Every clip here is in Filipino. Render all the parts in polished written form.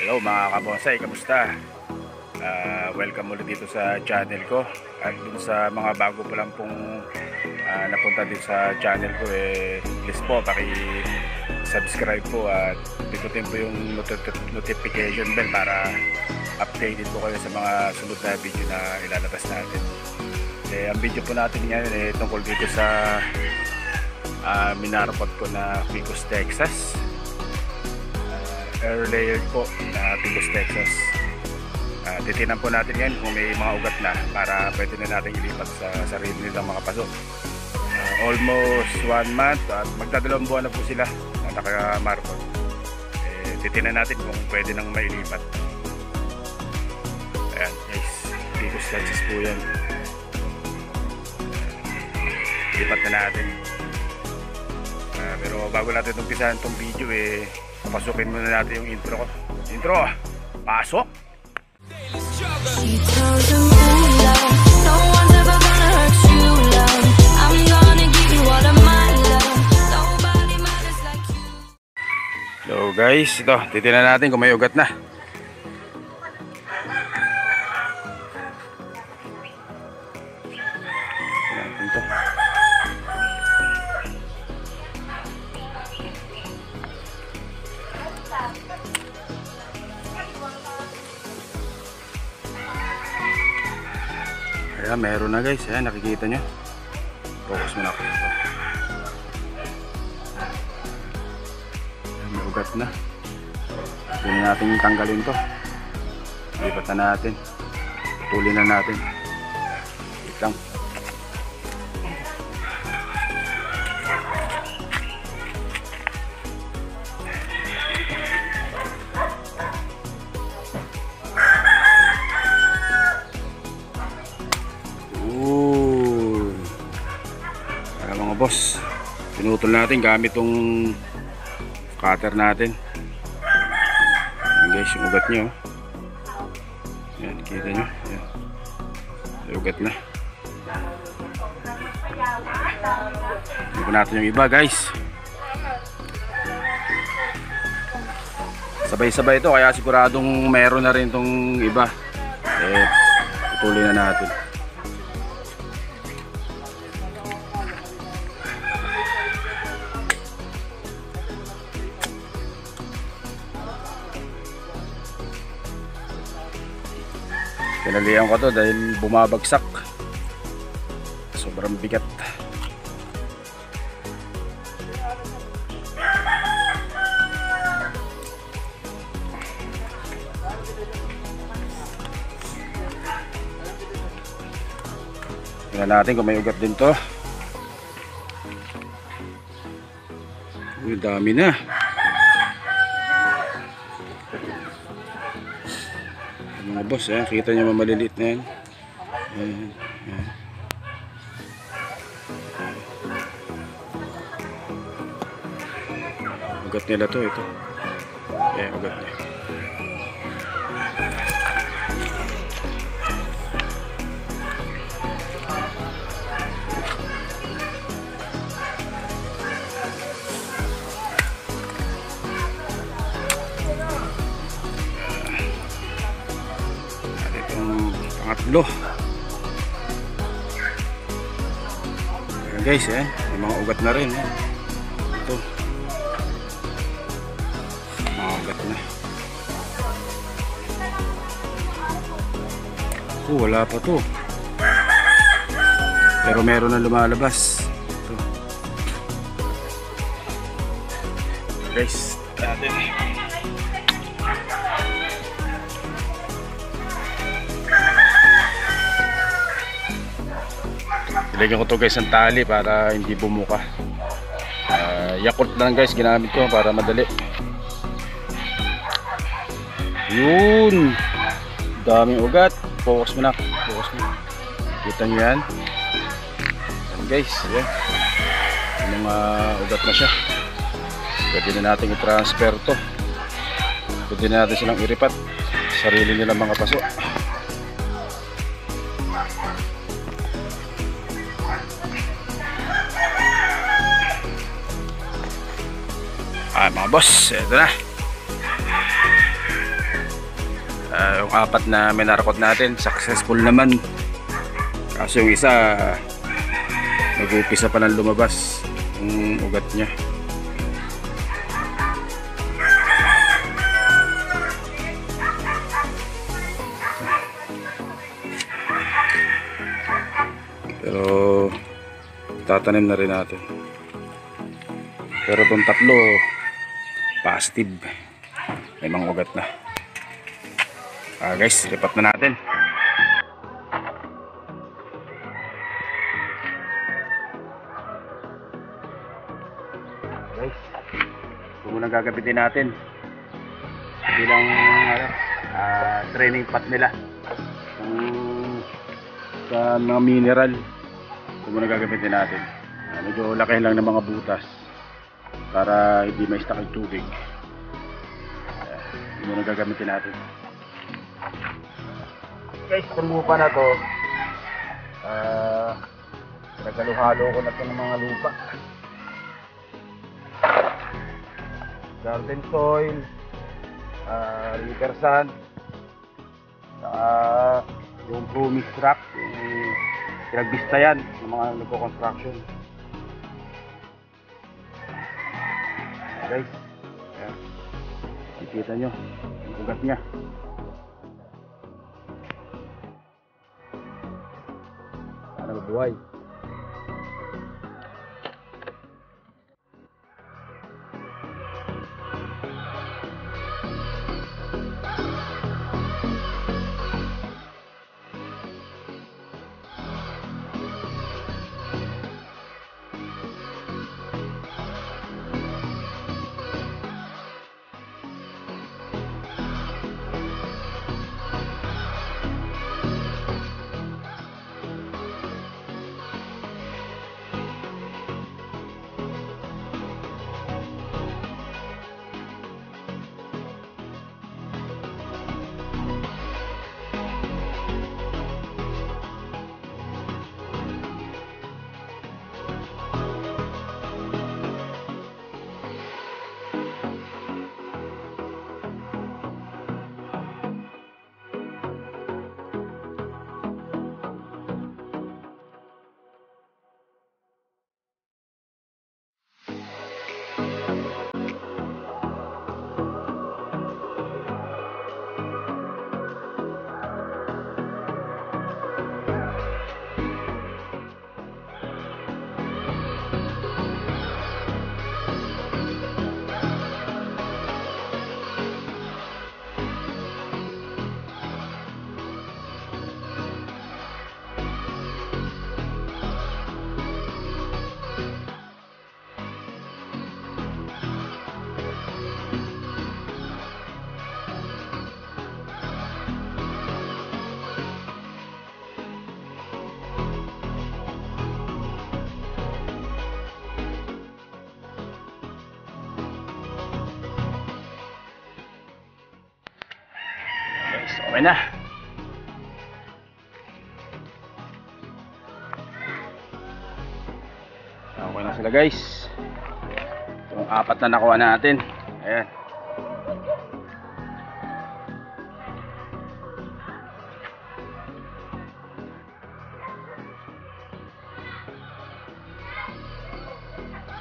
Hello mga kabonsay, kamusta? Welcome ulit dito sa channel ko. At dun sa mga bago po lang pong napunta dito sa channel ko, please po paki-subscribe po at pindutin po yung notification bell para updated po kayo sa mga sunod na video na ilalabas natin. Ang video po natin ngayon tungkol dito sa minarapot ko na Pecos, Texas. Air layered po na Pecos, Texas. Titinan po natin yan kung may mga ugat na para pwede na natin ilipat sa sarili nilang mga paso. Almost 1 month at magdadalawang buwan na po sila na nakamarpot. Titinan natin kung pwede nang mailipat. Ayan guys, Pecos, Texas po yan. Lipat na natin. Pero bago natin umpisahan itong video, papasukin muna natin yung intro ko. Intro! Pasok! So guys, ito, titignan natin kung may ugat na. Ayan, meron na guys. Ayan, nakikita nyo. Focus mo na ako. Ayan, may ugat na. Hindi na natin tanggalin to. Lipat na natin. Putulin na natin. Wait lang. Boss, pinutol natin gamit tong cutter natin. Ayan guys, yung ugat nyo. Ayan, kita nyo. Ayan. May ugat na. Tignan natin yung iba guys. Sabay-sabay ito, kaya siguradong meron na rin tong iba. Putulin na natin. Pinalihan ko to dahil bumabagsak. Sobrang bigat. Tingnan natin kung may ugat din to. Ang dami na. Mga boss, kita nyo maliliit na yan. Ugat nila to, ito. Ugat niya. Pangatlo. Ayan guys, may mga ugat na rin. Ito. Mga ugat na. Wala pa to. Pero meron na lumalabas. Ito. Guys, natin. Ilagyan ko to guys ng tali para hindi bumuka. Yakult lang guys ginamit ko para madali. Yun, daming ugat. Focus mo na. Focus mo. Kita nyo yan. Yan guys, yan. Yung mga ugat na siya. Pwede na natin i-transfer to. Pwede na natin silang iripat. Sarili nilang mga paso. Mga boss, ito na. Yung apat na minarkot natin successful naman, kaso yung isa nag-upisa pa ng lumabas yung ugat niya. Pero tatanim na rin natin. Pero itong tatlo positive, may mga ugat na. Guys, lipat na natin. Guys, ito muna gagabitin natin bilang training pot nila sa mga mineral. Ito muna gagamitin natin. Medyo laki lang ng mga butas para hindi ma-stuck yung tubig. Ito muna gagamitin natin. Guys, itong lupa na to, nagalo-halo ko na ito ng mga lupa. Garden soil, river sand, yung pumice rock, yung pinagbista yan ng mga nagko-construction. Guys, ayan, nakikita nyo yung ugat nya. Sana mabuhay. Okay na. Okay na sila guys. Yung apat na nakuha natin. Ayan.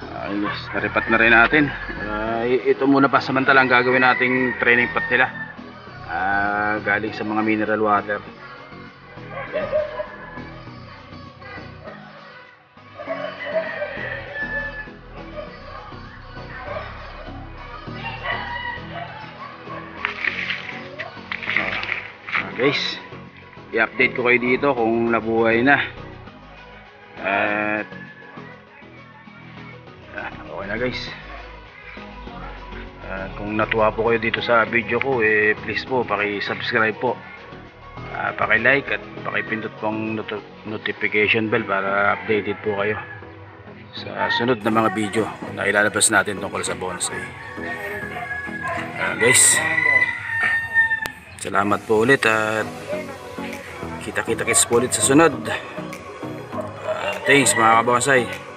Okay guys, naripat na rin natin. Ito muna pa samantalang gagawin nating training pot nila. Galing sa mga mineral water. Ayan. Guys, i-update ko kayo dito kung nabuhay na. At okay na guys. Kung natuwa po kayo dito sa video ko, please po paki-subscribe po, paki-like at paki-pindot pong notification bell para updated po kayo sa sunod na mga video na ilalabas natin tungkol sa bonsai. Guys, salamat po ulit at kita-kita kits po ulit sa sunod. Thanks mga kabonsai.